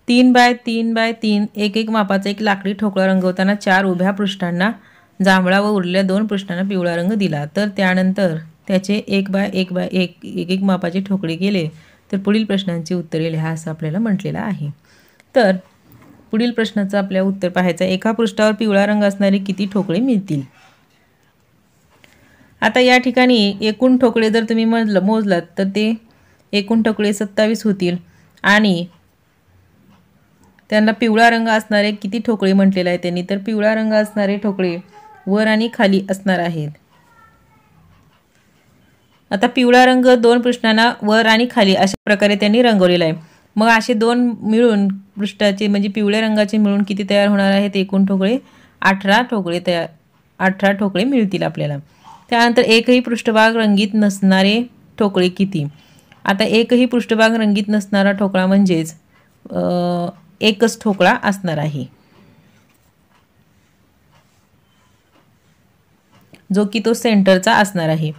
3 bye 3 bye 3 एक एक मापाचा एक लाकडी ठोकळा रंगवताना 4 उभ्या पृष्ठांना जांभळा व उरलेल्या 2 पृष्ठांना पिवळा रंग दिला, तर त्यानंतर त्याचे 1 बाय 1 बाय 1 एक एक मापाचे ठोकळे केले, तर पुढील प्रश्नांची उत्तरे लिहा असं आपल्याला म्हटलेलं आहे. तर पुढील प्रश्नाचं आपल्या उत्तर पाहायचं आहे. एका पृष्ठावर पिवळा रंग असणारे किती ठोकळे मिळतील? आता या ठिकाणी एकूण ठोकळे जर तुम्ही मोजलात तर ते एकूण ठोकळे 27 होतील आणि त्यांना पिवळा रंग असणारे किती ठोकळे म्हटलेले आहे त्यांनी, तर पिवळा रंग असणारे ठोकळे वर आणि खाली असणार आहेत. आता पिवळा रंग 2 पृष्ठांना वर आणि खाली अशा प्रकारे त्यांनी रंगवलेला आहे. मग असे 2 मिळून पृष्ठाचे म्हणजे पिवळ्या रंगाचे मिळून किती तयार होणार आहेत? एकूण ठोकळे 18 ठोकळे मिळतील आपल्याला. त्यानंतर एकही पृष्ठभाग रंगीत नसणारे ठोकळे किती? आता एकही पृष्ठभाग रंगीत नसणारा ठोकळा म्हणजेच एकच ठोकळा असणार आहे, जो की तो सेंटरचा असणार आहे.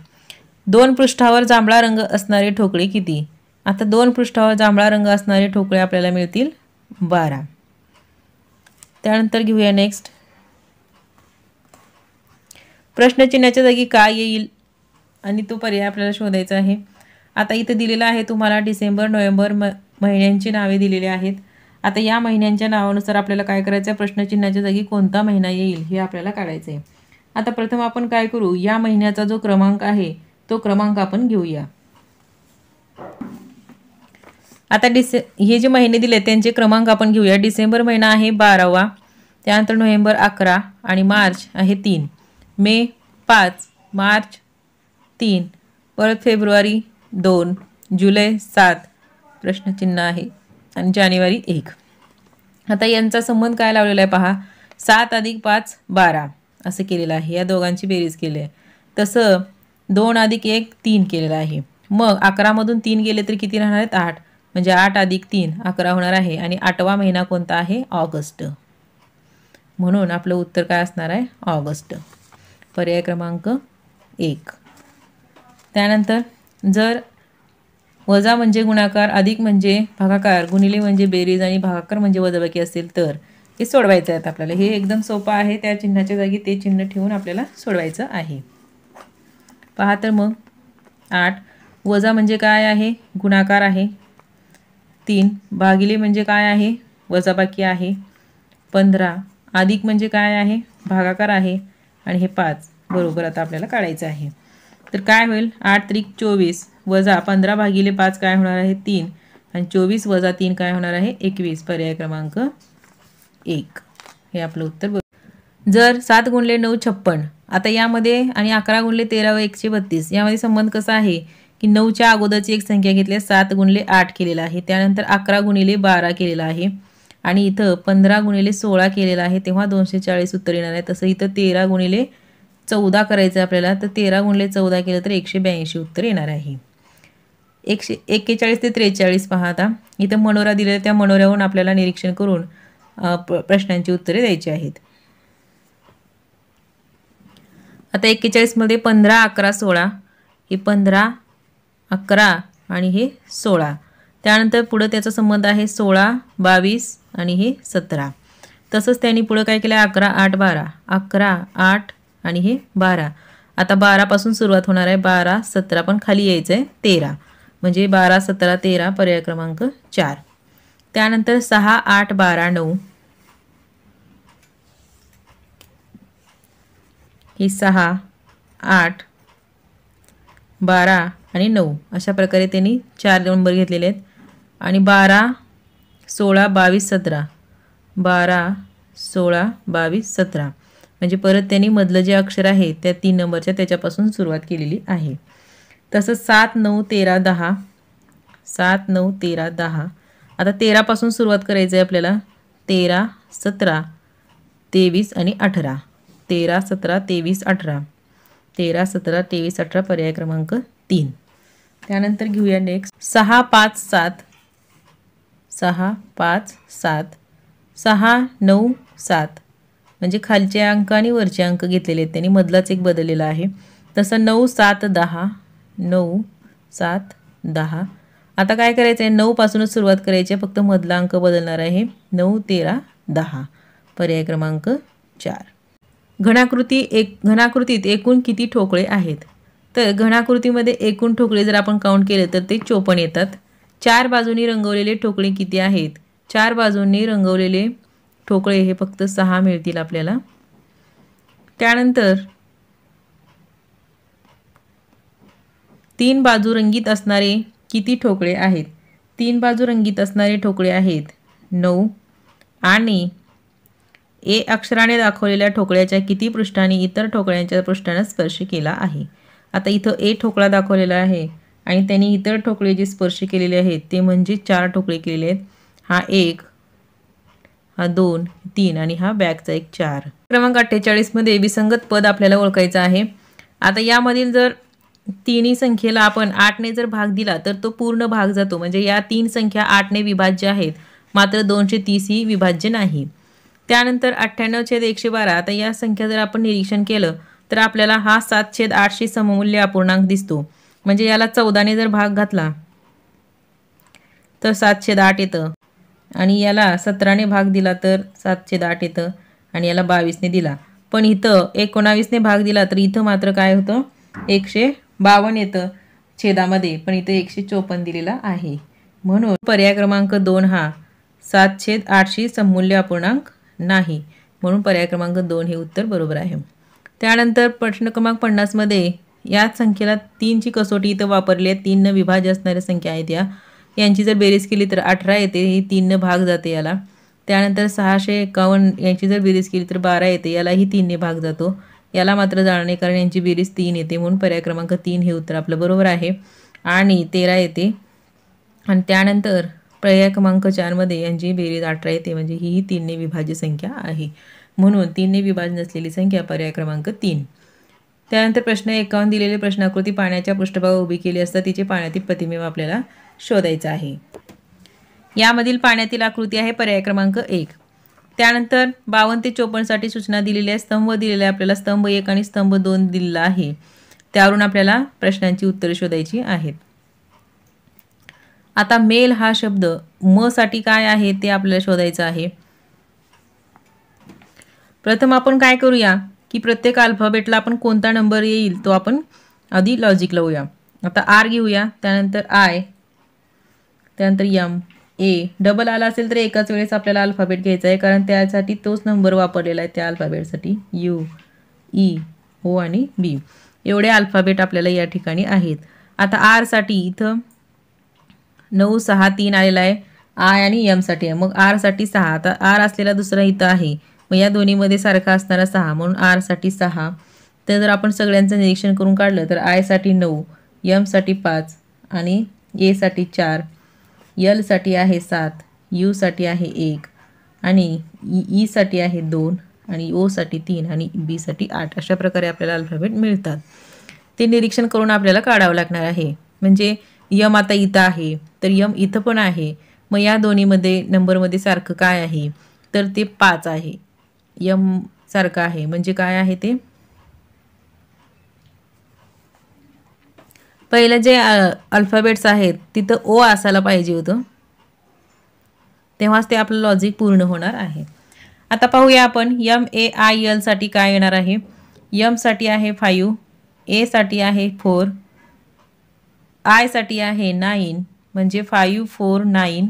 2 पृष्ठावर जांभळा रंग असणारे ठोकळे किती? आता 2 पृष्ठावर जांभळा रंग असणारे ठोकळे आपल्याला मिळतील 12. त्यानंतर घेऊया नेक्स्ट. प्रश्नचिन्हाच्या जागी काय येईल आणि तो पर्याय आपल्याला शोधायचा आहे. आता इथं दिलेला आहे तुम्हाला डिसेंबर नोव्हेंबर महिन्यांची नावे दिलेली आहेत. आता या महिन्यांच्या नावानुसार आपल्याला काय करायचं आहे? प्रश्नचिन्हाच्या जागी कोणता महिना येईल हे आपल्याला काढायचं आहे. आता प्रथम आपण काय करू, या महिन्याचा जो क्रमांक आहे तो क्रमांक आपण घेऊया. आता हे जे महिने दिले त्यांचे क्रमांक आपण घेऊया. डिसेंबर महिना आहे 12वा, त्यानंतर नोव्हेंबर 11 आणि मार्च आहे 3, मे 5, मार्च 3, परत फेब्रुवारी 2, जुलै 7 प्रश्नचिन्ह आहे आणि जानेवारी 1. आता यांचा संबंध काय लावलेला आहे पहा. 7 + 5 12 असं केलेलं आहे. या दोघांची बेरीज केली आहे. तसं 2 + 1 3 केलेलं आहे. मग 11 मधून 3 गेले तर किती राहणार आहेत? 8. म्हणजे 8 + 3 11 होणार आहे आणि 8वा महिना कोणता आहे? ऑगस्ट. म्हणून आपलं उत्तर काय असणार आहे? ऑगस्ट. पर्याय क्रमांक 1. त्यानंतर जर वजा म्हणजे गुणाकार, अधिक म्हणजे भागाकार, गुणिले म्हणजे बेरीज आणि भागाकार म्हणजे वजाबाकी असेल तर हे सोडवायचं आहे आपल्याला. हे एकदम सोपं आहे. त्या चिन्हाच्या जागी ते चिन्ह ठेवून आपल्याला सोडवायचं आहे. पहा तर मग 8 वजा म्हणजे काय आहे? गुणाकार आहे. 3 भागिले म्हणजे काय आहे? वजाबाकी आहे. 15 अधिक म्हणजे काय आहे? भागाकार आहे. आणि हे 5 बरोबर आता आपल्याला काढायचं आहे. तर काय होईल? 8 × 3 = 24 वजा 15 भागिले 5 काय होणार आहे? 3 आणि 24 वजा 3 काय होणार आहे? 21. पर्याय क्रमांक 1 हे आपलं उत्तर बरोबर. जर 7 × 9 = 56. आता यामध्ये आणि 11 × 13 व 132 यामध्ये संबंध कसा आहे की 9च्या अगोदरची एक संख्या घेतली 7 × 8 केलेला आहे. त्यानंतर 11 × 12 केलेला आहे आणि इथं 15 × 16 केलेला आहे, तेव्हा 240 उत्तर येणार आहे. तसं इथं 13 × 14 करायचं आपल्याला, तर 13 × 14 केलं तर 182 उत्तर येणार आहे. 41 ते 43 पहा. आता इथं मनोरा दिलेला, त्या मनोऱ्यावरून आपल्याला निरीक्षण करून प्रश्नांची उत्तरे द्यायची आहेत. आता 41 मध्ये 15 11 16 हे 15 11 आणि हे 16. त्यानंतर पुढे त्याचा संबंध आहे 16 22 आणि हे 17. तसंच त्यांनी पुढे काय केलं? 11 8 12 11 8 आणि हे 12. आता 12 पासून सुरुवात होणार आहे. 12 17 पण खाली यायचं आहे 13. म्हणजे 12 17 13 पर्याय क्रमांक 4. त्यानंतर 6 8 12 9 ही 6 8 12 आणि 9 अशा प्रकारे त्यांनी 4 नंबर घेतलेले आहेत. आणि 12 16 22 17 12 16 22 17 म्हणजे परत त्यांनी मधलं जे अक्षर आहे त्या 3 नंबरच्या त्याच्यापासून सुरुवात केलेली आहे. तसंच 7 9 13 10 7 9 13 10. आता 13 पासून सुरुवात करायचं आहे आपल्याला. 13 17 23 आणि 18 13 17 23 18 13 17 23 18 पर्याय क्रमांक 3. त्यानंतर घेऊया नेक्स्ट 6 5 7 6 5 7 6 9 7 म्हणजे खालचे अंक आणि वरचे अंक घेतलेले आहेत त्यांनी, मधलाच एक बदललेला आहे. तसं 9 7 10 9 7 10 आता काय करायचं आहे, 9 पासूनच सुरुवात करायची आहे, फक्त मधला अंक बदलणार आहे. 9, 13, 10. पर्याय क्रमांक 4. घनाकृतीत एकूण किती ठोकळे आहेत? तर घनाकृतीमध्ये एकूण ठोकळे जर आपण काउंट केले तर ते 54 येतात. 4 बाजूंनी रंगवलेले ठोकळे किती आहेत? 4 बाजूंनी रंगवलेले ठोकळे हे फक्त 6 मिळतील आपल्याला. त्यानंतर 3 बाजू रंगीत असणारे किती ठोकळे आहेत? 3 बाजू रंगीत असणारे ठोकळे आहेत 9 आणि ए अक्षराने दाखवलेल्या ठोकळ्याच्या किती पृष्ठांनी इतर ठोकळ्यांच्या पृष्ठांना स्पर्श केला आहे? आता इथं ए ठोकळा दाखवलेला आहे आणि त्यांनी इतर ठोकळे जे स्पर्श केलेले आहेत ते म्हणजे 4 ठोकळे केलेले आहेत. हा 1, हा 2, 3 आणि हा बॅकचा एक 4. क्रमांक 48 मध्ये विसंगत पद आपल्याला ओळखायचं आहे. आता यामधील जर तिन्ही संख्येला आपण 8 ने जर भाग दिला तर तो पूर्ण भाग जातो, म्हणजे या 3 संख्या 8 ने विभाज्य आहेत, मात्र 230 ही विभाज्य नाही. त्यानंतर 98/112. आता या संख्या जर आपण निरीक्षण केलं तर आपल्याला हा 7/8 सममूल्य अपूर्णांक दिसतो, म्हणजे याला 14 ने जर भाग घातला तर 7/8 येतं आणि याला 17 ने भाग दिला तर 7/8 येतं आणि याला 22 ने दिला. पण इथं 19 ने भाग दिला तर इथं मात्र काय होतं, 152 येतं छेदामध्ये, पण इथं 154 दिलेला आहे. म्हणून पर्याय क्रमांक 2 हा 7/8 सममूल्य अपूर्णांक नाही. म्हणून पर्याय क्रमांक 2 हे उत्तर बरोबर आहे. त्यानंतर प्रश्न क्रमांक 50 मध्ये या संख्येला 3 ची कसोटी इथं वापरली आहे. 3 न विभाज्य असणाऱ्या संख्या आहेत यांची जर बेरीज केली तर 18 येते, ही 3 न भाग जाते याला. त्यानंतर 651 यांची जर बेरीज केली तर 12 येते, यालाही 3 ने भाग जातो, याला मात्र जाणार नाही कारण यांची बेरीज 3 येते. म्हणून पर्याय क्रमांक 3 हे उत्तर आपलं बरोबर आहे. आणि 13 येते आणि त्यानंतर पर्याय क्रमांक 4 मध्ये यांची बेरीज 18 येते, म्हणजे ही 3 ने विभाज्य संख्या आहे. म्हणून 3 ने विभाज्य नसलेली संख्या पर्याय क्रमांक 3. त्यानंतर प्रश्न 51 दिलेली प्रश्नाकृती पाण्याच्या पृष्ठभागावर उभी केली असता तिचे पाण्यातील प्रतिबिंब आपल्याला शोधायचं आहे. यामधील पाण्यातील आकृती आहे पर्याय क्रमांक 1. त्यानंतर 52 ते 54 साठी सूचना दिलेली आहे. स्तंभ दिलेला आहे आपल्याला, स्तंभ 1 आणि स्तंभ 2 दिलेला आहे. त्यावरून आपल्याला प्रश्नांची उत्तरे शोधायची आहेत. आता मेल हा शब्द म साठी काय आहे ते आपल्याला शोधायचं आहे. प्रथम आपण काय करूया की प्रत्येक अल्फाबेटला आपण कोणता नंबर येईल तो आपण आधी लॉजिक लावूया. आता आर घेऊया, त्यानंतर आय, त्यानंतर एम, ए. डबल आला असेल तर एकाच वेळेस आपल्याला अल्फाबेट घ्यायचा आहे, कारण त्यासाठी तोच नंबर वापरलेला आहे त्या अल्फाबेटसाठी. यू, ई, ओ आणि बी एवढे अल्फाबेट आपल्याला या ठिकाणी आहेत. आता आर साठी इथं 9, 6, 3 आलेला आहे. आय आणि एम साठी आहे, मग आर साठी 6. आता आर असलेला दुसरा इथं आहे, मग या दोन्हीमध्ये सारखा असणारा 6, म्हणून आर साठी 6. तर जर आपण सगळ्यांचं निरीक्षण करून काढलं तर आय साठी 9, एम साठी 5 आणि ए साठी 4, एल साठी आहे 7, यू साठी आहे 1 आणि ई साठी आहे 2 आणि ओ साठी 3 आणि बी साठी 8. अशा प्रकारे आपल्याला अल्फाबेट मिळतात. ते निरीक्षण करून आपल्याला काढावं लागणार आहे. म्हणजे यम आता इथं आहे तर यम इथं पण आहे, मग या दोन्हीमध्ये नंबरमध्ये सारखं काय आहे तर ते 5 आहे. यम सारखं आहे म्हणजे काय आहे ते, पहिलं जे अल्फाबेट्स आहेत तिथं ओ असायला पाहिजे होतं, तेव्हाच ते आपलं लॉजिक पूर्ण होणार आहे. आता पाहूया आपण एम ए आय एल साठी काय येणार आहे. एम साठी आहे 5, ए साठी आहे 4, आय साठी आहे 9 म्हणजे 5, 4, 9,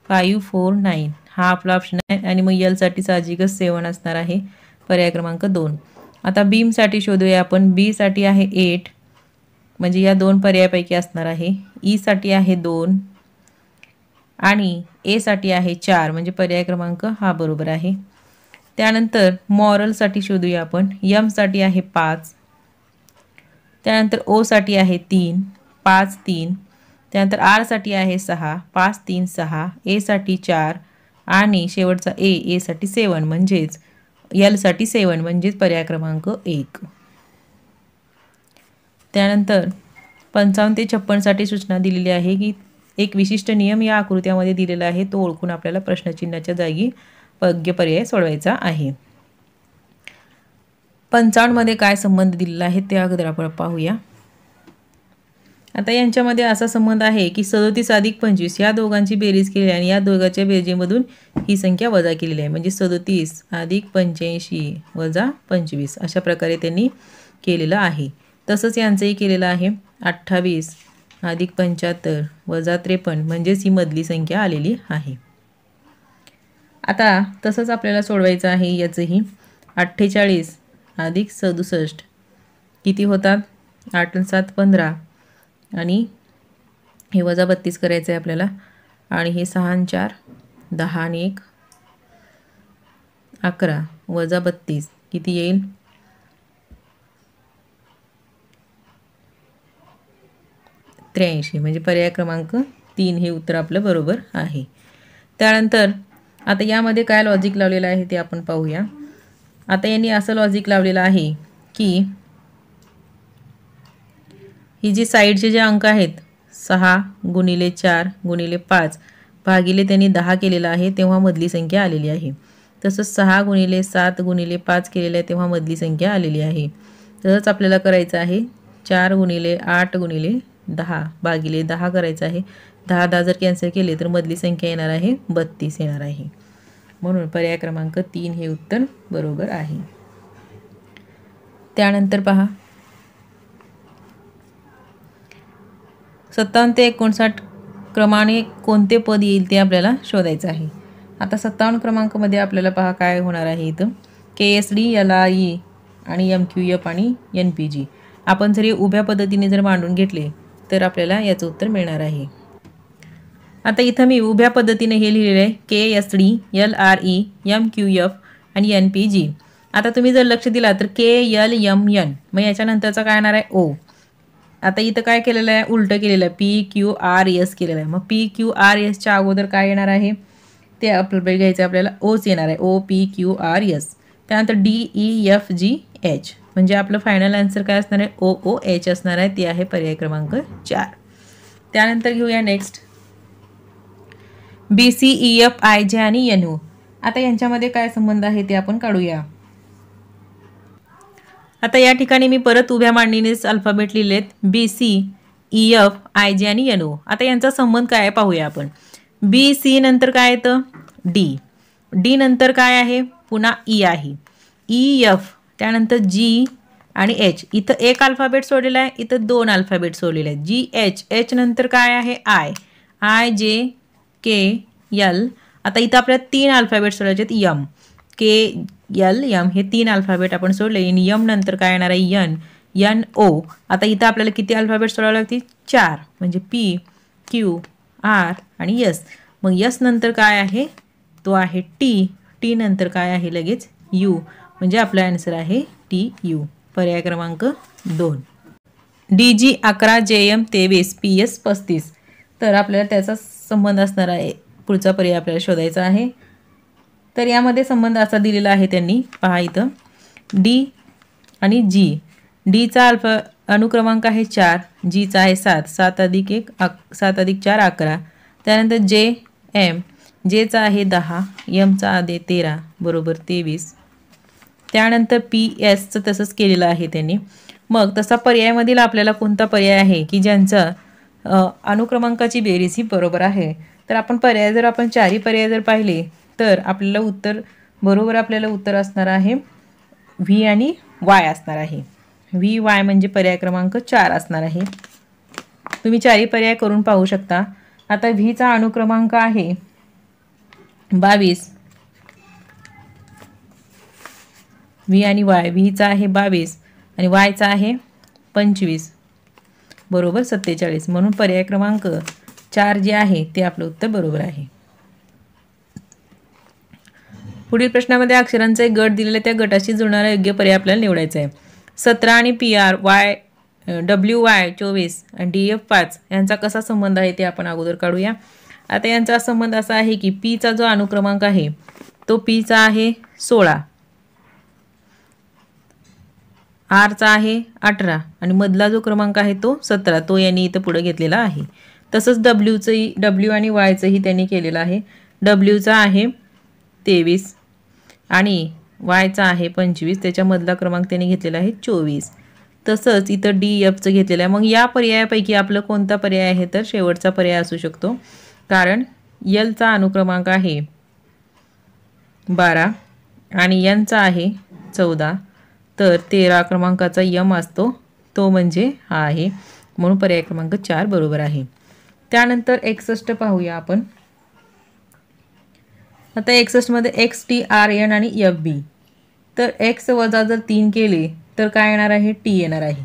5, 4, 9 हा आपला ऑप्शन आहे. आणि मग एल साठी साहजिकच 7 असणार आहे, पर्याय क्रमांक 2. आता बीम साठी शोधूया आपण. बी साठी आहे 8 म्हणजे या 2 पर्यायापैकी असणार आहे. ई साठी आहे 2 आणि ए साठी आहे 4 म्हणजे पर्याय क्रमांक हा बरोबर आहे. त्यानंतर मॉरल साठी शोधूया आपण. एम साठी आहे 5, त्यानंतर ओ साठी आहे 3, 5, 3, त्यानंतर आर साठी आहे 6, 5, 3, 6, ए साठी 4 आणि शेवटचा ए साठी 7 म्हणजेच एल साठी 7 म्हणजेच पर्याय क्रमांक 1. त्यानंतर 55 ते 56 साठी सूचना दिलेली आहे की एक विशिष्ट नियम या आकृत्यामध्ये दिलेला आहे, तो ओळखून आपल्याला प्रश्नचिन्हाच्या जागी योग्य पर्याय सोडवायचा आहे. 55 मध्ये काय संबंध दिलेला आहे ते अगोदर आपण पाहूया. आता यांच्यामध्ये असा संबंध आहे की 37 अधिक 25 या दोघांची बेरीज केली आणि या दोघांच्या बेरजेमधून ही संख्या वजा केलेली आहे, म्हणजे 37 अधिक 85 वजा 25 अशा प्रकारे त्यांनी केलेलं आहे. तसंच यांचंही केलेलं आहे 28 अधिक 75 वजा 53 म्हणजेच ही मधली संख्या आलेली आहे. आता तसंच आपल्याला सोडवायचं आहे याचंही. 48 अधिक 67 किती होतात? 8 आणि 7 15 आणि हे वजा 32 करायचं आहे आपल्याला आणि हे 6 आणि 4 10 आणि 1 11 वजा 32 किती येईल? 83 म्हणजे पर्याय क्रमांक 3 हे उत्तर आपलं बरोबर आहे. त्यानंतर आता यामध्ये काय लॉजिक लावलेलं आहे ते आपण पाहूया. आता यांनी असं लॉजिक लावलेलं आहे की ही जी साईडचे जे अंक आहेत 6 गुणिले 4 गुणिले 5 भागिले त्यांनी 10 केलेलं आहे तेव्हा मधली संख्या आलेली आहे. तसंच 6 गुणिले 7 गुणिले 5 केलेलं आहे तेव्हा मधली संख्या आलेली आहे. तसंच आपल्याला करायचं आहे 4 गुणिले 8 गुणिले 10 भागिले 10 करायचं आहे. 10 10 जर कॅन्सल केले तर मधली संख्या येणार आहे 32 येणार आहे. म्हणून पर्याय क्रमांक 3 हे उत्तर बरोबर आहे. त्यानंतर पहा 57 ते 59 क्रमाने कोणते पद येईल ते आपल्याला शोधायचं आहे. आता 57 क्रमांकामध्ये आपल्याला पहा काय होणार आहे इथं. KSD LRE आणि MQF आणि NPG आपण जरी उभ्या पद्धतीने जर मांडून घेतले तर आपल्याला याचं उत्तर मिळणार आहे. आता इथं मी उभ्या पद्धतीने हे लिहिलेलं आहे KSD LRE MQF आणि NPG. आता तुम्ही जर लक्ष दिला तर KLMN मग याच्यानंतरचा काय येणार आहे O. आता इथं काय केलेलं आहे? उलटं केलेलं आहे PQRS केलेलं आहे. मग PQRSच्या अगोदर काय येणार आहे ते आपल्याला घ्यायचं आपल्याला ओच येणार आहे OPQRS. त्यानंतर DEFGH म्हणजे आपलं फायनल आन्सर काय असणार आहे OOH असणार आहे. ते आहे पर्याय क्रमांक 4. त्यानंतर घेऊया नेक्स्ट BCEFIJ आणि NO. आता यांच्यामध्ये काय संबंध आहे ते आपण काढूया. आता या ठिकाणी मी परत उभ्या मांडणीनेच अल्फाबेट लिहिलेत BCEFIJ आणि NO. आता यांचा संबंध काय आहे पाहूया आपण. BC नंतर काय येतं D नंतर काय आहे पुन्हा E आहे EF त्यानंतर G आणि H. इथं एक अल्फाबेट सोडलेला आहे इथं 2 अल्फाबेट सोडलेले आहेत GH. H नंतर काय आहे IJKL. आता इथं आपल्याला 3 अल्फाबेट सोडायचे आहेत M KLM हे 3 अल्फाबेट आपण सोडले आणि M नंतर काय येणार आहे NO. आता इथं आपल्याला किती अल्फाबेट सोडावे लागतील 4 म्हणजे P Q R आणि S. मग S नंतर काय आहे तो आहे T नंतर काय आहे लगेच U म्हणजे आपला आन्सर आहे TU. पर्याय क्रमांक 2. DG 11 JM 23 PS 35. तर आपल्याला त्याचा संबंध असणार आहे. पुढचा पर्याय आपल्याला शोधायचा आहे. तर यामध्ये संबंध असा दिलेला आहे त्यांनी पहा इथं D आणि G. Dचा अनुक्रमांक आहे 4 Gचा आहे 7 7 अधिक 1 7 अधिक 4 11. त्यानंतर JM Jचा आहे 10 Mचा आहे 13 बरोबर 23. त्यानंतर PS तसंच केलेलं आहे त्यांनी. मग तसा पर्यायामधील आपल्याला कोणता पर्याय आहे की ज्यांचा अनुक्रमांकाची बेरीज ही बरोबर आहे. तर आपण पर्याय जर आपण 4ही पर्याय जर पाहिले तर आपल्याला उत्तर बरोबर आपल्याला उत्तर असणार आहे V आणि Y असणार आहे. VY म्हणजे पर्याय क्रमांक 4 असणार आहे. तुम्ही 4ही पर्याय करून पाहू शकता. आता Vचा अनुक्रमांक आहे 22 V आणि Y. Vचा आहे 22 आणि Yचा आहे 25 बरोबर 47. म्हणून पर्याय क्रमांक 4 जे आहे ते आपलं उत्तर बरोबर आहे. पुढील प्रश्नामध्ये अक्षरांचा एक गट दिलेला त्या गटाशी जुळणारा योग्य पर्याय आपल्याला निवडायचा आहे. 17 आणि PR WY 24 आणि DF 5 यांचा कसा संबंध आहे ते आपण अगोदर काढूया. आता यांचा संबंध असा आहे की Pचा जो अनुक्रमांक आहे तो Pचा आहे 16 Rचा आहे 18 आणि मधला जो क्रमांक आहे तो 17 तो यांनी इथं पुढे घेतलेला आहे. तसंच W आणि Yचंही त्यांनी केलेलं आहे. Wचा आहे 23 आणि Yचा आहे 25 त्याच्यामधला क्रमांक त्यांनी घेतलेला आहे 24. तसंच इथं डी एफचं घेतलेलं आहे. मग या पर्यायापैकी आपलं कोणता पर्याय आहे तर शेवटचा पर्याय असू शकतो, कारण एलचा अनुक्रमांक आहे 12 आणि एनचा आहे 14, तर 13 क्रमांकाचा यम असतो तो म्हणजे हा आहे, म्हणून पर्याय क्रमांक 4 बरोबर आहे. त्यानंतर 61 पाहूया आपण. आता 61 मध्ये एक्स टी आर एन आणि एफ बी. तर एक्स वजा जर 3 केले तर काय येणार आहे, टी येणार आहे.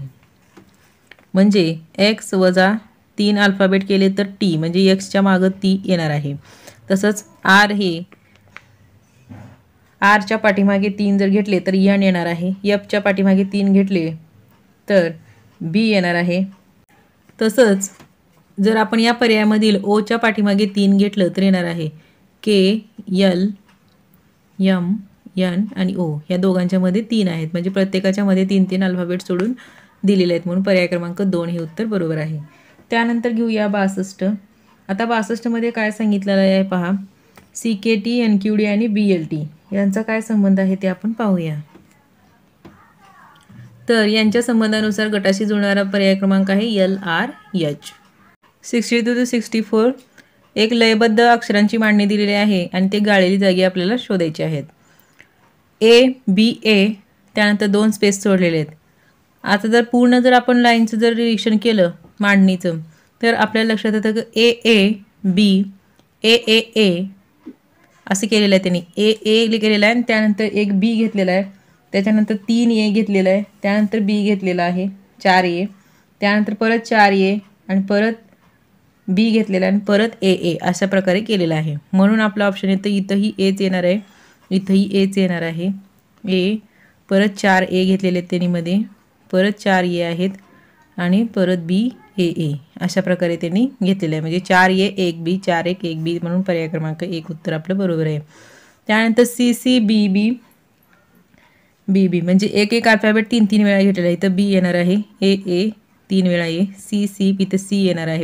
म्हणजे एक्स वजा 3 अल्फाबेट केले तर टी म्हणजे एक्सच्या मागं टी येणार आहे. तसंच आर हे आरच्या पाठीमागे 3 जर घेतले तर एन येणार आहे. एफच्या पाठीमागे 3 घेतले तर बी येणार आहे. तसंच जर आपण या पर्यायामधील ओच्या पाठीमागे 3 घेतलं तर येणार आहे के एल एम एन आणि ओ. या दोघांच्या मध्ये 3 आहेत, म्हणजे प्रत्येकाच्या मध्ये 3-3 अल्फाबेट सोडून दिलेले आहेत, म्हणून पर्याय क्रमांक 2 हे उत्तर बरोबर आहे. त्यानंतर घेऊया 62. आता 62 मध्ये काय सांगितलेलं आहे पहा. सी के टी, एन क्यू डी आणि बी एल टी यांचा काय संबंध आहे ते आपण पाहूया. तर यांच्या संबंधानुसार गटाशी जुळणारा पर्याय क्रमांक आहे एल आर एच. 62 ते 64 एक लयबद्ध अक्षरांची मांडणी दिलेली आहे आणि ते गाळलेली जागी आपल्याला शोधायची आहेत. ए बी ए, त्यानंतर 2 स्पेस सोडलेले आहेत. आता जर पूर्ण जर आपण लाईनचं जर निरीक्षण केलं मांडणीचं तर आपल्याला लक्षात येतं की ए ए बी ए ए ए असं केलेलं आहे त्यांनी. ए ए केलेलं आहे आणि त्यानंतर एक बी घेतलेला आहे, त्याच्यानंतर 3 ए घेतलेला आहे, त्यानंतर बी घेतलेला आहे 4 ए, त्यानंतर परत 4 ए आणि परत बी घेतलेला आणि परत ए ए अशा प्रकारे केलेला आहे. म्हणून आपला ऑप्शन येतं इथंही एच येणार आहे, इथंही एच येणार आहे. ए परत 4 ए घेतलेले आहेत त्यांनी मध्ये, परत 4 ए आहेत आणि परत बी ए ए अशा प्रकारे त्यांनी घेतलेलं आहे. म्हणजे 4 ए 1 बी 4 1 1 बी म्हणून पर्याय क्रमांक 1 उत्तर आपलं बरोबर आहे. त्यानंतर सी सी बी बी बी बी म्हणजे एक एक अल्फाबेट 3-3 वेळा घेतलेला आहे. इथं बी येणार आहे, ए ए 3 वेळा ए, सी सी इथं सी येणार आहे,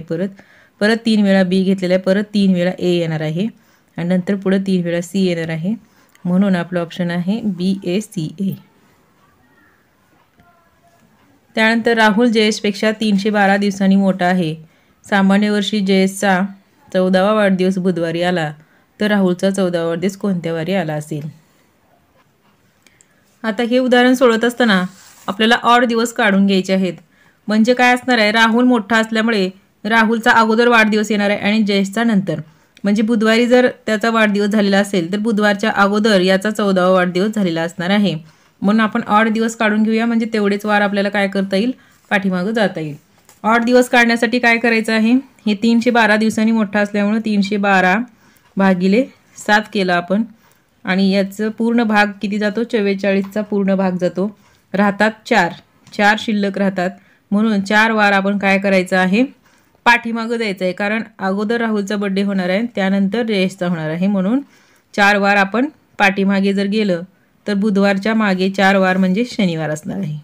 परत 3 वेळा बी घेतलेला आहे, परत 3 वेळा ए येणार आहे आणि नंतर पुढे 3 वेळा सी येणार आहे. म्हणून आपलं ऑप्शन आहे बी ए सी ए. त्यानंतर राहुल जयेशपेक्षा 312 दिवसांनी मोठा आहे. सामान्य वर्षी जयेशचा 14वा वाढदिवस बुधवारी आला, तर राहुलचा 14वा वाढदिवस कोणत्या वारी आला असेल. आता हे उदाहरण सोडवत असताना आपल्याला ऑड दिवस काढून घ्यायचे आहेत. म्हणजे काय असणार आहे, राहुल मोठा असल्यामुळे राहुलचा अगोदर वाढदिवस येणार आहे आणि जयेशचा नंतर. म्हणजे बुधवारी जर त्याचा वाढदिवस झालेला असेल तर बुधवारच्या अगोदर याचा 14वा वाढदिवस झालेला असणार आहे. म्हणून आपण ऑड दिवस काढून घेऊया, म्हणजे तेवढेच वार आपल्याला काय करता येईल, पाठीमागं जाता येईल. ऑड दिवस काढण्यासाठी काय करायचं आहे, हे 312 दिवसांनी मोठा असल्यामुळे 312 भागिले 7 केलं आपण आणि याचं पूर्ण भाग किती जातो, 44चा पूर्ण भाग जातो. राहतात 4 शिल्लक राहतात. म्हणून 4 वार आपण काय करायचं आहे, पाठीमागं जायचं आहे, कारण अगोदर राहुलचा बर्थडे होणार आहे त्यानंतर जयेशचा होणार आहे. म्हणून 4 वार आपण पाठीमागे जर गेलं तर बुधवारच्या मागे 4 वार म्हणजे शनिवार असणार आहे.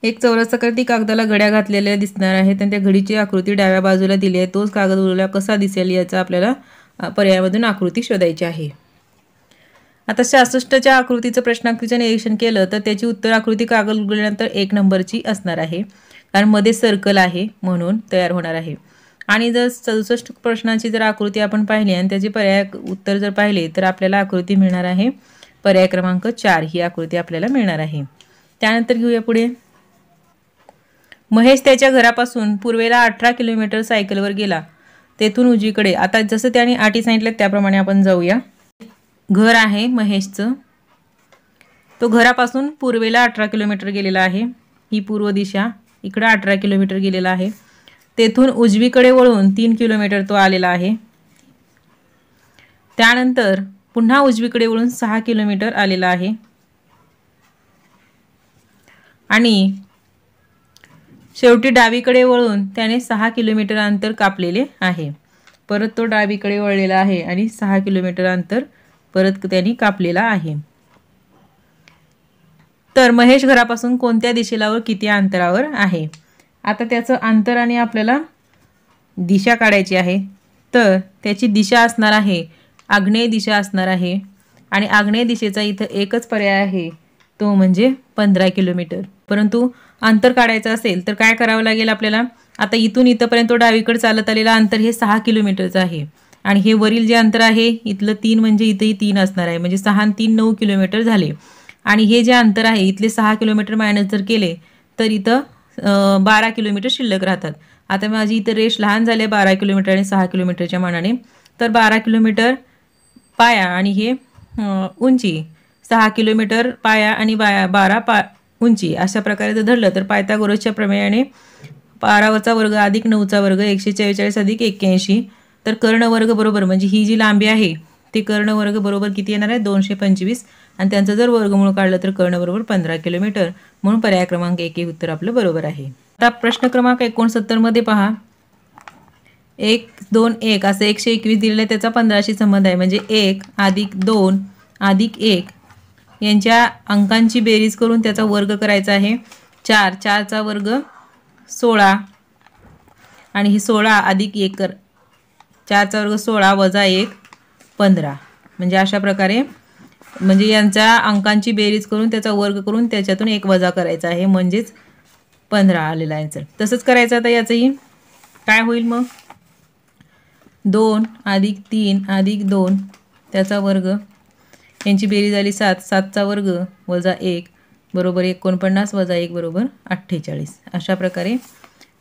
एक चौरस आकृती कागदाला घड्या घातलेल्या दिसणार आहेत आणि त्या घडीची आकृती डाव्या बाजूला दिली आहे. तोच कागद उरला कसा दिसेल याचा आपल्याला पर्यायामधून आकृती शोधायची आहे. आता 66च्या आकृतीचं प्रश्नाकृतीचं निरीक्षण केलं तर त्याची उत्तर आकृती कागद उघडल्यानंतर 1 नंबरची असणार आहे, कारण मध्ये सर्कल आहे म्हणून तयार होणार आहे. आणि जर 67 प्रश्नाची जर आकृती आपण पाहिली आणि त्याचे पर्याय उत्तर जर पाहिले तर आपल्याला आकृती मिळणार आहे पर्याय क्रमांक 4 ही आकृती आपल्याला मिळणार आहे. त्यानंतर घेऊया पुढे. महेश त्याच्या घरापासून पूर्वेला 18 किलोमीटर सायकलवर गेला, तेथून उजवीकडे. आता जसं त्याने अटी सांगितलं त्याप्रमाणे आपण जाऊया. घर आहे महेशचं, तो घरापासून पूर्वेला 18 किलोमीटर गेलेला आहे, ही पूर्व दिशा, इकडं 18 किलोमीटर गेलेला आहे. तेथून उजवीकडे वळून 3 किलोमीटर तो आलेला आहे. त्यानंतर पुन्हा उजवीकडे वळून 6 किलोमीटर आलेला आहे आणि शेवटी डावीकडे वळून त्याने 6 किलोमीटर अंतर कापलेले आहे. परत तो डावीकडे वळलेला आहे आणि 6 किलोमीटर अंतर परत त्यांनी कापलेला आहे. तर महेश घरापासून कोणत्या दिशेला व किती अंतरावर आहे. आता त्याचं अंतर आणि आपल्याला दिशा काढायची आहे. तर त्याची दिशा असणार आहे आग्नेय दिशा असणार आहे आणि आग्नेय दिशेचा इथं एकच पर्याय आहे तो म्हणजे 15 किलोमीटर। परंतु अंतर काढायचं असेल तर काय करावं लागेल आपल्याला? आता इथून इथपर्यंत डावीकडे चालत आलेला अंतर हे 6 किलोमीटरचं आहे आणि हे वरील जे अंतर आहे इथलं 3 म्हणजे इथेही 3 असणार आहे, म्हणजे 6 आणि 3 9 किलोमीटर झाले। आणि हे जे अंतर आहे इथले 6 किलोमीटर मायनस जर केले तर इथं 12 किलोमीटर शिल्लक राहतात। आता माझी इथं रेष लहान झाली 12 किलोमीटर आणि 6 किलोमीटरच्या मानाने, तर 12 किलोमीटर पाया आणि हे उंची 6 किलोमीटर पाया आणि 12 उंची अशा प्रकारे जर धरलं तर पायथागोरसच्या प्रमेयाने 12चा वर्ग अधिक 9चा वर्ग 144 अधिक 81, तर कर्णवर्ग बरोबर म्हणजे ही जी लांबी आहे ती कर्णवर्ग बरोबर किती येणार आहे? 225, आणि त्यांचं जर वर्गमूळ काढलं तर कर्ण बरोबर 15 किलोमीटर, म्हणून पर्याय क्रमांक 1 हे उत्तर आपलं बरोबर आहे। आता प्रश्न क्रमांक 69 मध्ये पहा, 1 2 1 असं 121 दिलेलं आहे, त्याचा 15शी संबंध आहे, म्हणजे 1 अधिक 2 अधिक 1 यांच्या अंकांची बेरीज करून त्याचा वर्ग करायचा आहे। 4चा वर्ग 16 आणि ही 16 अधिक 1 4चा वर्ग 16 वजा 1 15, म्हणजे अशा प्रकारे म्हणजे यांच्या अंकांची बेरीज करून त्याचा वर्ग करून त्याच्यातून 1 वजा करायचा आहे, म्हणजेच 15 आलेला आन्सर। तसंच करायचं आता याचंही काय होईल मग? 2 अधिक 3 अधिक 2 त्याचा वर्ग यांची बेरीज झाली 7, 7चा वर्ग वजा 1 बरोबर 49 वजा 1 बरोबर 48, अशा प्रकारे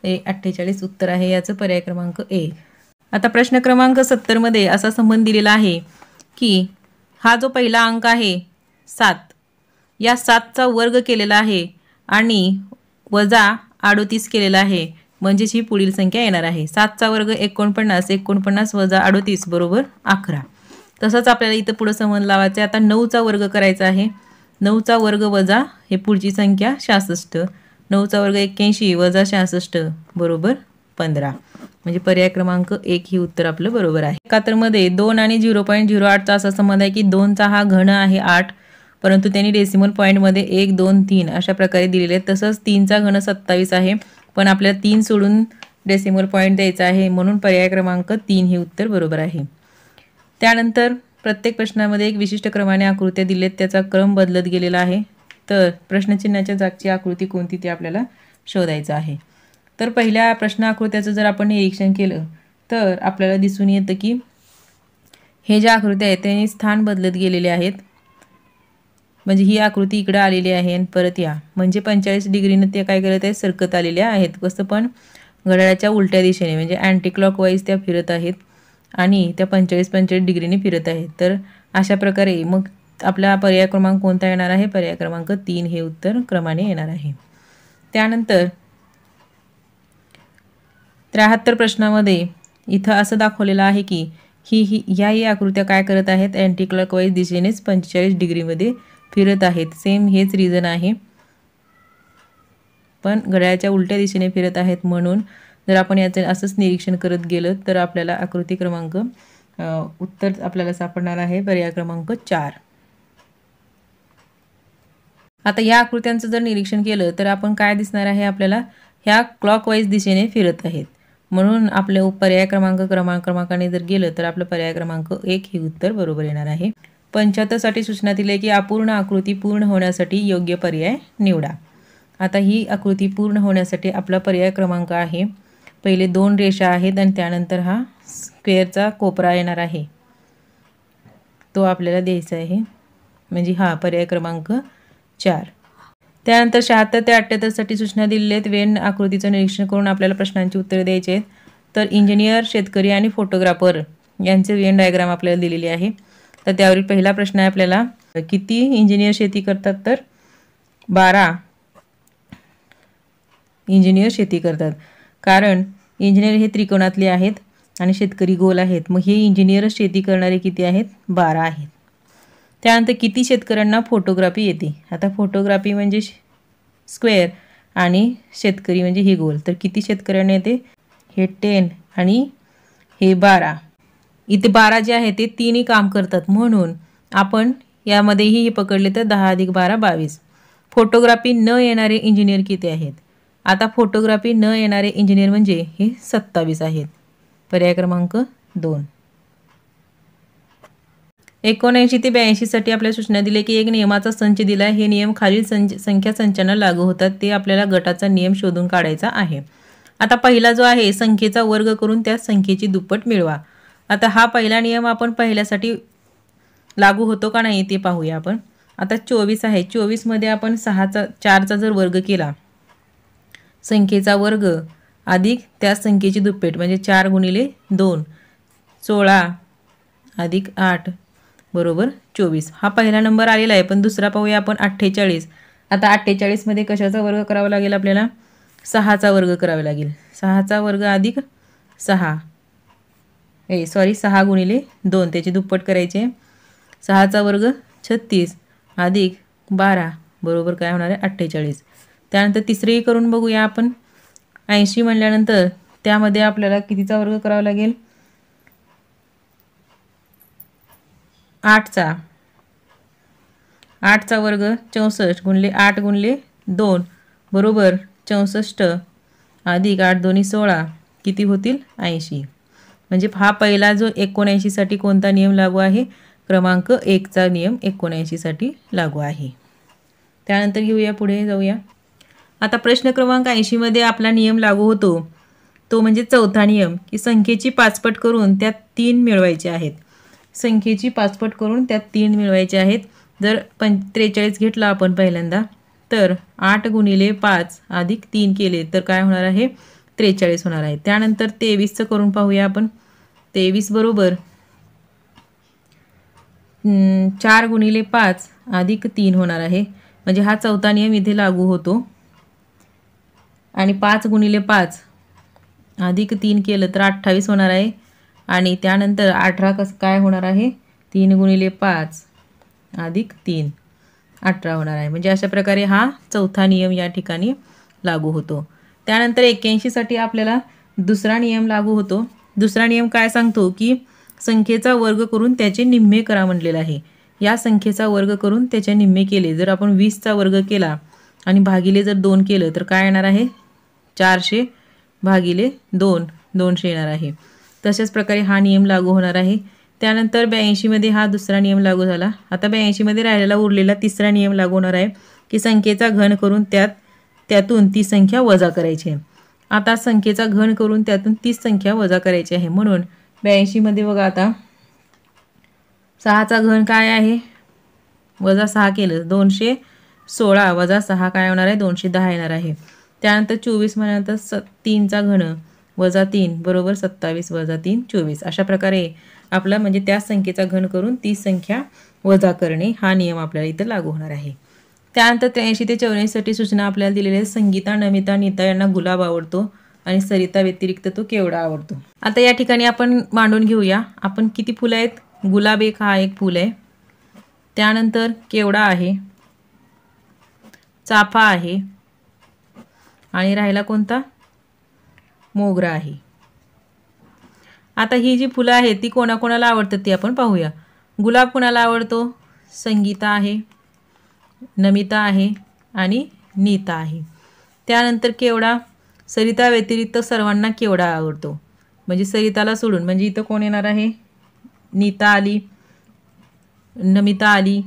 48 उत्तर आहे याचं पर्याय क्रमांक 1। आता प्रश्न क्रमांक 70 मध्ये असा संबंध दिलेला आहे की हा जो पहिला अंक आहे 7, या 7चा वर्ग केलेला आहे आणि वजा 38 केलेला आहे, म्हणजेच ही पुढील संख्या येणार आहे। 7चा वर्ग 49, 49 वजा 38 बरोबर 11। तसंच आपल्याला इथं पुढे संबंध लावायचा आहे। आता 9चा वर्ग करायचा आहे, 9चा वर्ग वजा हे पुढची संख्या 66, 9चा वर्ग 81 वजा 66 बरोबर 15, म्हणजे पर्याय क्रमांक 1 ही उत्तर आपलं बरोबर आहे। 71 मध्ये 2 आणि 0.08चा असा संबंध आहे की 2चा हा घन आहे 8, परंतु त्यांनी डेसिमल पॉईंटमध्ये 1 2 3 अशा प्रकारे दिलेले आहे। तसंच 3चा घन 27 आहे, पण आपल्याला 3 सोडून डेसिमल पॉईंट द्यायचा आहे, म्हणून पर्याय क्रमांक 3 हे उत्तर बरोबर आहे। त्यानंतर प्रत्येक प्रश्नामध्ये एक विशिष्ट क्रमाने आकृत्या दिलेत, त्याचा क्रम बदलत गेलेला आहे, तर प्रश्नचिन्हाच्या जागची आकृती कोणती ते आपल्याला शोधायचं आहे। तर पहिल्या प्रश्न आकृत्याचं जर आपण निरीक्षण केलं तर आपल्याला दिसून येतं की हे ज्या आकृत्या आहेत त्यांनी स्थान बदलत गेलेले आहेत, म्हणजे ही आकृती इकडे आलेली आहे आणि परत या म्हणजे 45 डिग्रीने ते काय करत आहेत? सरकत आलेल्या आहेत। कसं पण घड्याळाच्या उलट्या दिशेने म्हणजे अँटी क्लॉकवाईज त्या फिरत आहेत आणि त्या 45 डिग्रीने फिरत आहेत। तर अशा प्रकारे मग आपला पर्याय क्रमांक कोणता येणार आहे? पर्याय क्रमांक 3 हे उत्तर क्रमाने येणार आहे। त्यानंतर 73 प्रश्नामध्ये इथं असं दाखवलेलं आहे की ही आकृत्या काय करत आहेत? अँटी क्लॉकवाईज दिशेनेच 45 डिग्रीमध्ये फिरत आहेत। सेम हेच रिझन आहे, पण घड्याळाच्या उलट्या दिशेने फिरत आहेत, म्हणून जर आपण याचं असंच निरीक्षण करत गेलं तर आपल्याला आकृती क्रमांक उत्तर आपल्याला सापडणार आहे पर्याय क्रमांक 4। आता या आकृत्यांचं जर निरीक्षण केलं तर आपण काय दिसणार आहे? आपल्याला ह्या क्लॉकवाईज दिशेने फिरत आहेत, म्हणून आपलं पर्याय क्रमांकाने जर गेलं तर आपलं पर्याय क्रमांक 1 हे उत्तर बरोबर येणार आहे। 75 साठी सूचना दिली आहे की अपूर्ण आकृती पूर्ण होण्यासाठी योग्य पर्याय निवडा। आता ही आकृती पूर्ण होण्यासाठी आपला पर्याय क्रमांक आहे, पहिले 2 रेषा आहेत आणि त्यानंतर हा स्क्वेअरचा कोपरा येणार आहे, तो आपल्याला द्यायचा आहे, म्हणजे हा पर्याय क्रमांक 4। त्यानंतर 76 ते 78 साठी सूचना दिलेल्या आहेत। वेन आकृतीचं निरीक्षण करून आपल्याला प्रश्नांची उत्तरे द्यायची आहेत। तर इंजिनियर, शेतकरी आणि फोटोग्राफर यांचे वेन डायग्राम आपल्याला दिलेली आहे। तर त्यावरील पहिला प्रश्न आहे आपल्याला, किती इंजिनियर शेती करतात? तर 12 इंजिनियर शेती करतात, कारण इंजिनियर हे त्रिकोणातले आहेत आणि शेतकरी गोल आहेत, मग हे इंजिनियर शेती करणारे किती आहेत? 12 आहेत। त्यानंतर किती शेतकऱ्यांना फोटोग्राफी येते? आता फोटोग्राफी म्हणजे स्क्वेअर आणि शेतकरी म्हणजे हे गोल, तर किती शेतकऱ्यांना येते? हे 10 आणि हे 12। इथे 12 जे आहे ते 3 काम करतात, म्हणून आपण यामध्येही हे पकडले तर 10 अधिक 12 22। फोटोग्राफी न येणारे इंजिनियर किती आहेत? आता फोटोग्राफी न येणारे इंजिनियर म्हणजे हे 27 आहेत, पर्याय क्रमांक 2। 79 ते 82 साठी आपल्या सूचना दिल्या की एक नियमाचा संच दिला आहे. हे नियम खालील संख्या संचांना लागू होतात. ते आपल्याला गटाचा नियम शोधून काढायचा आहे. आता पहिला जो आहे संख्येचा वर्ग करून त्या संख्येची दुप्पट मिळवा. आता हा पहिला नियम आपण पहिल्यासाठी लागू होतो का नाही ते पाहूया आपण. आता 24 आहे. 24 मध्ये आपण 4चा जर वर्ग केला, संख्येचा वर्ग अधिक त्या संख्येची दुप्पट म्हणजे 4 गुणिले 2 16 अधिक 8 बरोबर 24. हा पहिला नंबर आलेला आहे. पण दुसरा पाहूया आपण 48. आता 48 मध्ये कशाचा वर्ग करावा लागेल आपल्याला? 6चा वर्ग करावा लागेल. 6चा वर्ग अधिक 6 6 गुणिले 2 त्याची दुप्पट करायचे. 6चा वर्ग 36 अधिक 12 बरोबर काय होणार आहे 48. त्यानंतर तिसरेही करून बघूया आपण. 80 म्हणल्यानंतर त्यामध्ये आपल्याला कितीचा वर्ग करावा लागेल? 8चा वर्ग 64 गुणिले 8 गुणिले 2 बरोबर 64 अधिक 8 दोन्ही 16 किती होतील 80. म्हणजे हा पहिला जो 79 साठी कोणता नियम लागू आहे? क्रमांक 1चा नियम 79 साठी लागू आहे. त्यानंतर घेऊया पुढे जाऊया. आता प्रश्न क्रमांक 80 मध्ये आपला नियम लागू होतो तो म्हणजे चौथा नियम की संख्येची पाचपट करून त्यात 3 मिळवायचे आहेत. संख्येची पाचपट करून त्यात 3 मिळवायचे आहेत. जर 43 घेतला आपण पहिल्यांदा तर 8 गुणिले 5 अधिक 3 केले तर काय होणार आहे? 43 होणार आहे. त्यानंतर 23चं करून पाहूया आपण. 23 बरोबर 4 गुणिले 5 अधिक 3 होणार आहे. म्हणजे हा चौथा नियम इथे लागू होतो. आणि 5 गुणिले 5 अधिक 3 केलं तर 28 होणार आहे. आणि त्यानंतर 18 कसं काय होणार आहे? 3 गुणिले 5 अधिक 3 18 होणार आहे. म्हणजे अशा प्रकारे हा चौथा नियम या ठिकाणी लागू होतो. त्यानंतर 81 साठी आपल्याला दुसरा नियम लागू होतो. दुसरा नियम काय सांगतो की संख्येचा वर्ग करून त्याचे निम्मे करा म्हटलेला आहे. या संख्येचा वर्ग करून त्याचे निम्मे केले. जर आपण 20चा वर्ग केला आणि भागिले जर 2 केलं तर काय येणार आहे? 400 भागिले 2 200 येणार आहे. तशाच प्रकारे हा नियम लागू होणार आहे. त्यानंतर 82 मध्ये हा दुसरा नियम लागू झाला. आता 82 मध्ये राहिलेला उरलेला तिसरा नियम लागू होणार आहे की संख्येचा घन करून त्यातून ती संख्या वजा करायची आहे. आता संख्येचा घन करून त्यातून तीच संख्या वजा करायची आहे. म्हणून 82 मध्ये बघा आता 6चा घन काय आहे? वजा 6 केलं 216 वजा 6 काय होणार आहे? 210 येणार आहे. त्यानंतर 24 म्हणल्यानंतर 3चा घन वजा 3 बरोबर 27 वजा 3 24. अशा प्रकारे आपला म्हणजे त्या संख्येचा घन करून ती संख्या वजा करणे हा नियम आपल्याला इथं लागू होणार आहे. त्यानंतर 83 ते 84 साठी सूचना आपल्याला दिलेल्या आहेत. संगीता, नमिता, नीता यांना गुलाब आवडतो आणि सरिता व्यतिरिक्त तो केवडा आवडतो. आता या ठिकाणी आपण मांडून घेऊया. आपण किती फुलं आहेत? गुलाब हा एक फूल आहे. त्यानंतर केवडा आहे, चाफा आहे आणि राहिला कोणता? मोगरा आहे. आता ही जी फुलं आहेत ती कोणाकोणाला आवडतात ते आपण पाहूया. गुलाब कोणाला आवडतो? संगीता आहे, नमिता आहे आणि नीता आहे. त्यानंतर केवडा सरिता व्यतिरिक्त सर्वांना केवडा आवडतो. म्हणजे सरिताला सोडून म्हणजे इथं कोण येणार आहे? नीता आली, नमिता आली,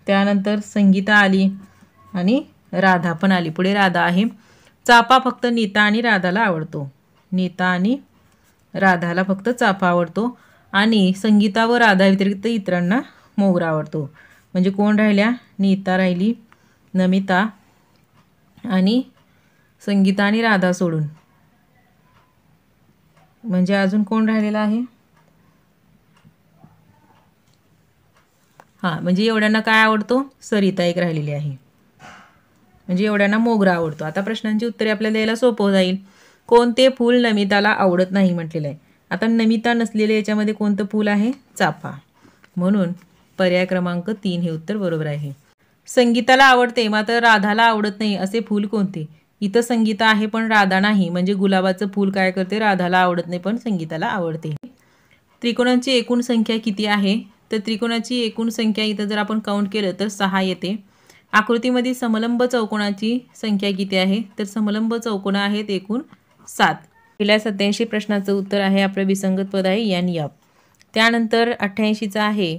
त्यानंतर संगीता आली आणि राधा पण आली. पुढे राधा आहे. चाफा फक्त नीता आणि राधाला आवडतो. नीता आणि राधाला फक्त चाफा आवडतो आणि संगीता व राधा व्यतिरिक्त इतरांना मोगरा आवडतो. म्हणजे कोण राहिल्या? नीता राहिली, नमिता आणि संगीता आणि राधा सोडून. म्हणजे अजून कोण राहिलेला आहे? हां, म्हणजे एवढ्यांना काय आवडतो? सरिता एक राहिलेली आहे. म्हणजे एवढ्यांना मोगरा आवडतो. आता प्रश्नांची उत्तरे आपल्याला द्यायला सोपं जाईल. कोणते फूल नमिताला आवडत नाही म्हटलेलं आहे. आता नमिता नसलेले याच्यामध्ये कोणतं फूल आहे? चाफा. म्हणून पर्याय क्रमांक 3 हे उत्तर बरोबर आहे. संगीताला आवडते मात्र राधाला आवडत नाही असे फूल कोणते? इथं संगीता आहे पण राधा नाही. म्हणजे गुलाबाचं फूल काय करते? राधाला आवडत नाही पण संगीताला आवडते. त्रिकोणांची एकूण संख्या किती आहे? तर त्रिकोणाची एकूण संख्या इथं जर आपण काउंट केलं तर 6 येते. आकृतीमध्ये समलंब चौकोनाची संख्या किती आहे? तर समलंब चौकोन आहेत एकूण 7. पहिल्या 87 प्रश्नाचं उत्तर आहे आपलं विसंगत पद आहे एन एफ. त्यानंतर 88चा आहे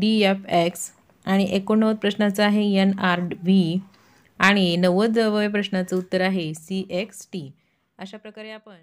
DFX आणि 89 प्रश्नाचं आहे NRV आणि 90व्या प्रश्नाचं उत्तर आहे CXT. अशा प्रकारे आपण